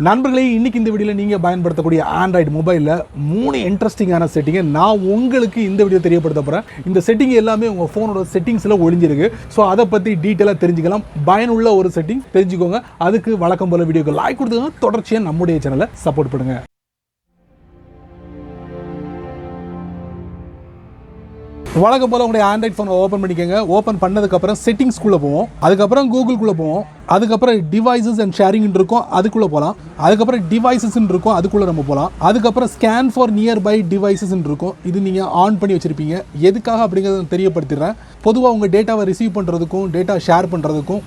நண்பர்களே, இன்னைக்கு இந்த வீடியோவில் நீங்கள் பயன்படுத்தக்கூடிய ஆண்ட்ராய்டு மொபைலில் 3 இன்ட்ரெஸ்டிங்கான செட்டிங்கை நான் உங்களுக்கு இந்த வீடியோ தெரியப்படுத்த போகிறேன். இந்த செட்டிங் எல்லாமே உங்கள் ஃபோனோட செட்டிங்ஸில் ஒளிஞ்சிருக்கு. ஸோ அதை பற்றி டீட்டெயிலாக தெரிஞ்சுக்கலாம். பயனுள்ள ஒரு செட்டிங் தெரிஞ்சுக்கோங்க. அதுக்கு வழக்கம் போல் வீடியோக்கு லைக் கொடுத்துங்க. தொடர்ச்சியாக நம்முடைய சேனலை சப்போர்ட் பண்ணுங்க. வழக்கம் போல் உங்களுடைய ஆண்ட்ராய்ட் ஃபோனை ஓப்பன் பண்ணிக்கோங்க. ஓப்பன் பண்ணதுக்கப்புறம் செட்டிங்ஸ்குள்ளே போவோம். அதுக்கப்புறம் கூகுள்குள்ளே போவோம். அதுக்கப்புறம் டிவைசஸ் அண்ட் ஷேரிங் இருக்கும், அதுக்குள்ளே போகலாம். அதுக்கப்புறம் டிவைசஸ் இருக்கும், அதுக்குள்ளே நம்ம போகலாம். அதுக்கப்புறம் ஸ்கேன் ஃபார் நியர்பை டிவைசஸ் இருக்கும். இது நீங்கள் ஆன் பண்ணி வச்சுருப்பீங்க. எதுக்காக அப்படிங்கிறத தெரியப்படுத்திடுறேன். பொதுவாக உங்கள் டேட்டாவை ரிசீவ் பண்ணுறதுக்கும் டேட்டா ஷேர் பண்ணுறதுக்கும்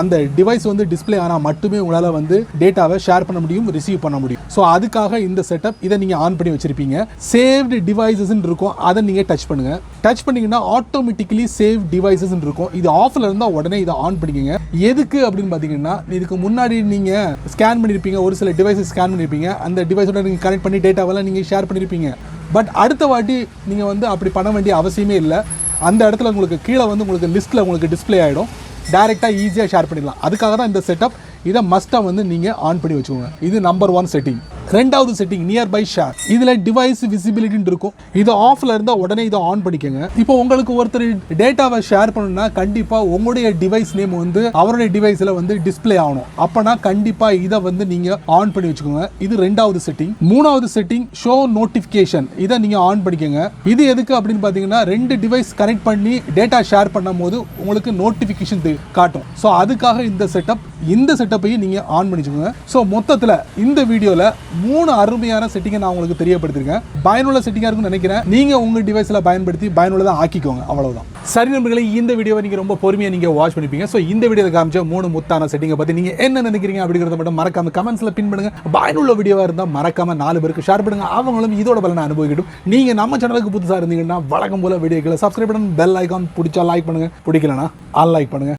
அந்த டிவைஸ் வந்து டிஸ்பிளே ஆனால் மட்டுமே உங்களால் வந்து டேட்டாவை ஷேர் பண்ண முடியும், ரிசீவ் பண்ண முடியும். ஸோ அதுக்காக இந்த செட்டப். இதை நீங்கள் ஆன் பண்ணி வச்சுருப்பீங்க. சேவ்டு டிவைசஸ் இருக்கும், அதை நீங்கள் டச் பண்ணுங்கள். டச் பண்ணிங்கன்னா ஆட்டோமேட்டிக்கலி சேவ் டிவைசஸ் இருக்கும். இது ஆஃபில் இருந்தால் உடனே இதை ஆன் பண்ணிக்கோங்க. எதுக்கு அப்படின்னு பார்த்தீங்கன்னா, இதுக்கு முன்னாடி நீங்கள் ஸ்கேன் பண்ணியிருப்பீங்க, ஒரு சில டிவைஸஸ் ஸ்கேன் பண்ணியிருப்பீங்க. அந்த டிவைஸோட நீங்கள் கனெக்ட் பண்ணி டேட்டாவெல்லாம் நீங்கள் ஷேர் பண்ணியிருப்பீங்க. பட் அடுத்த வாட்டி நீங்கள் வந்து அப்படி பண்ண வேண்டிய அவசியமே இல்லை. அந்த இடத்துல உங்களுக்கு கீழே வந்து உங்களுக்கு லிஸ்ட்டில் உங்களுக்கு டிஸ்பிளே ஆகிடும். டைரெக்டாக ஈஸியாக ஷேர் பண்ணிடலாம். அதுக்காக தான் இந்த செட்டப். இதை மஸ்ட்டாக வந்து நீங்கள் ஆன் பண்ணி வச்சுக்கோங்க. இது நம்பர் 1 செட்டிங். ரெண்டாவது செட்டிங் நியர்பை ஷேர். இதில் டிவைஸ் விசிபிலிட்டின்னு இருக்கும். இது ஆஃபில் இருந்தால் உடனே இதை ஆன் பண்ணிக்கோங்க. இப்போ உங்களுக்கு ஒருத்தர் டேட்டாவை ஷேர் பண்ணணும்னா கண்டிப்பாக உங்களுடைய டிவைஸ் நேம் வந்து அவருடைய டிவைஸில் வந்து டிஸ்பிளே ஆகணும். அப்போனா கண்டிப்பாக இதை வந்து நீங்கள் ஆன் பண்ணி வச்சுக்கோங்க. இது ரெண்டாவது செட்டிங். மூணாவது செட்டிங் ஷோ நோட்டிஃபிகேஷன். இதை நீங்கள் ஆன் பண்ணிக்கோங்க. இது எதுக்கு அப்படின்னு பார்த்தீங்கன்னா, 2 டிவைஸ் கனெக்ட் பண்ணி டேட்டா ஷேர் பண்ணும் போது உங்களுக்கு நோட்டிஃபிகேஷன் காட்டும். ஸோ அதுக்காக இந்த செட்டப். இந்த செட்டப்பையும் நீங்கள் ஆன் பண்ணிச்சுக்கோங்க. ஸோ மொத்தத்தில் இந்த வீடியோவில் 3 அருமையான செட்டிங்கை நான் உங்களுக்கு தெரியப்படுத்திருக்கேன். பயனுள்ள செட்டிங்காக இருக்குன்னு நினைக்கிறேன். நீங்கள் உங்கள் டிவைஸில் பயன்படுத்தி பயனுள்ளதாக ஆக்கிக்கோங்க. அவ்வளவுதான். சரி நண்பர்களே, இந்த வீடியோவை நீங்கள் ரொம்ப பொறுமையாக நீங்கள் வாட்ச் பண்ணிப்பீங்க. ஸோ இந்த வீடியோவில் காமிச்ச 3 முத்தான செட்டிங்கை பற்றி நீங்கள் என்ன நினைக்கிறீங்க அப்படிங்கிறத மட்டும் மறக்காம கமெண்ட்ஸில் பின் பண்ணுங்க. பயனுள்ள வீடியோவாக இருந்தால் மறக்காம 4 பேருக்கு ஷேர் பண்ணுங்க. அவங்களும் இதோட பலனை அனுபவிக்கட்டும். நீங்கள் நம்ம சேனலுக்கு புதுசாக இருந்தீங்கன்னா வழக்கம் போல வீடியோக்களை சப்ஸ்கிரைப் பண்ணுங்க. பெல் ஐக்கான் பிடிச்சா லைக் பண்ணுங்க, பிடிக்கலனா அன்லைக் பண்ணுங்க.